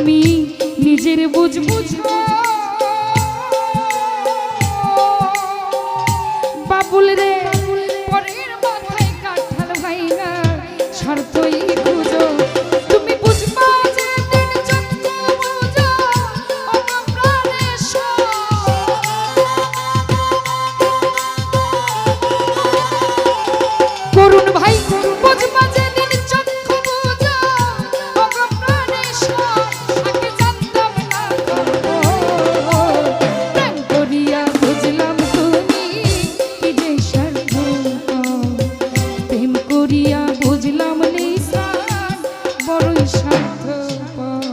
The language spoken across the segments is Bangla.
তুমি নিজের বুঝ বুঝো বাবুল রে পরের মাথায় কাঁঠাল ভাইঙা স্বার্থই খুঁজো তুমি বুঝবা যে দিন চক্ষু বুঝো আমার প্রাণের করুণ ভাই বুঝবা যে দিন চক্ষু বুঝো আমার প্রাণের আগে জানতাম না প্রেম করিয়া বুঝলাম তুমি কি যে স্বার্থ প্রেম করিয়া বুঝলাম নিশান বড়ই স্বার্থপর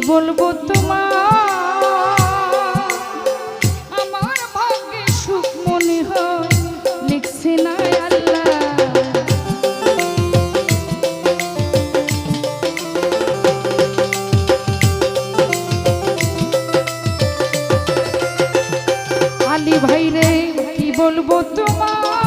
বলবো তোমার আমার ভাগ্যে সুখ মনে হয় লিখছে না আল্লাহ আলী ভাই রে কি বলবো তোমার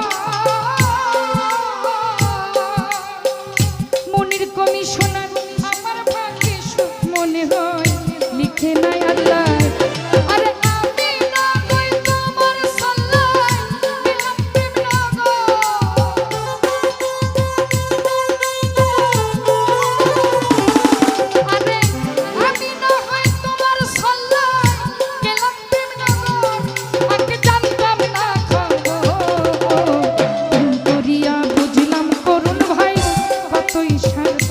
মনির কমিশনার আমার ভাগ্যে সুখ মনে হয় লিখে নাই আল্লাহ আরে আমি না কই তোমার সাল্লাহ দিলাম প্রেম লাগো আরে আমি না হয় তোমার সাল্লাহ দিলাম প্রেম লাগো আগে জানতাম না খবর করিয়া বুঝলাম করুণ ভাই কতই স্বার্থ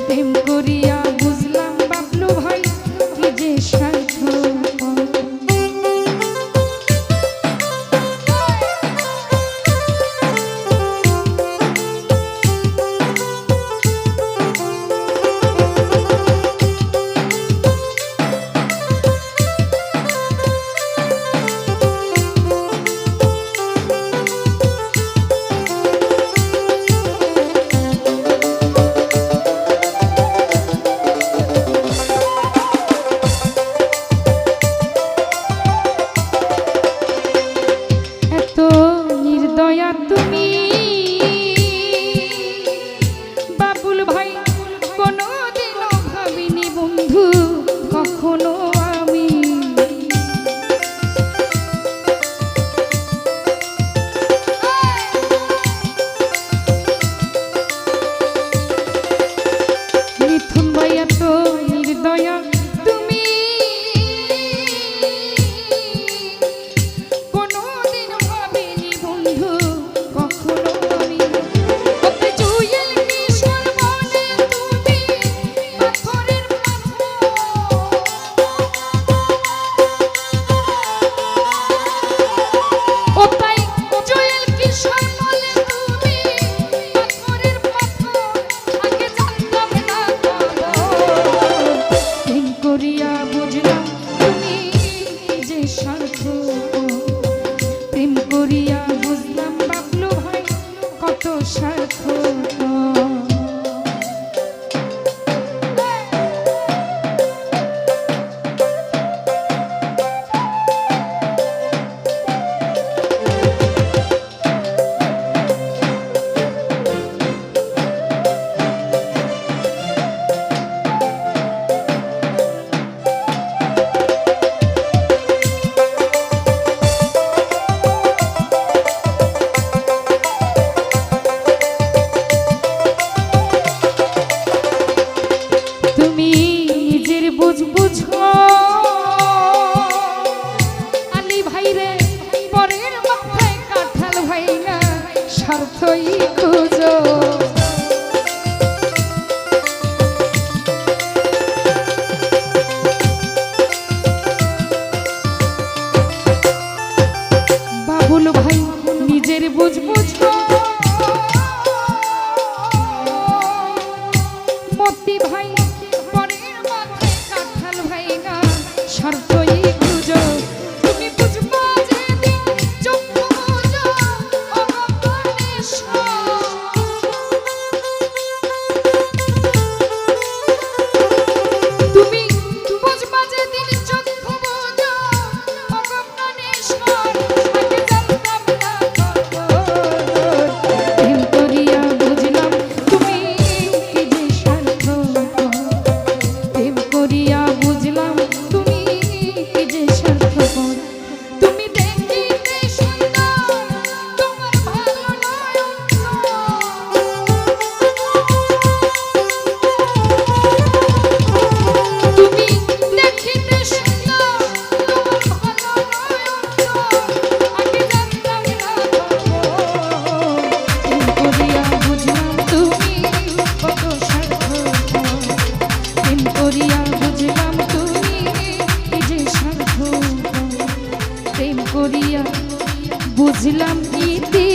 প্রেম করিয়া বুঝলাম বাবলু ভাই কি যে স্বার্থ নির্দয়া তুমি বাবুল ভাই কোনোদিনও ভাবিনি বন্ধু কখনো আমি মিথুন ভাই এত নির্দয়া তুমি প্রেম করিয়া বুঝলাম বাবলু ভাই কত স্বার্থ স্বার্থই খুঁজো তুমি বুঝবা যেদিন চক্ষু বুঝো তুমি বুঝবা যেদিন চক্ষু বুঝো অগণেশ্বর আগে জানতাম না প্রেম করিয়া বুঝলাম তুমি কি যে স্বার্থ প্রেম করিয়া বুঝলাম তুমি কি যে স্বার্থপর তুমি দেখিতে সুন্দর তোমার ভালো নয়ন তুমি দেখিতে সুন্দর তোমার ভালো নয়ন আগে জানতাম না প্রেম করিয়া বুঝলাম তুমি কত স্বার্থপর প্রেম করিয়া বুঝলাম তুমি কি যে স্বার্থপর প্রেম করিয়া বুঝলাম ইতি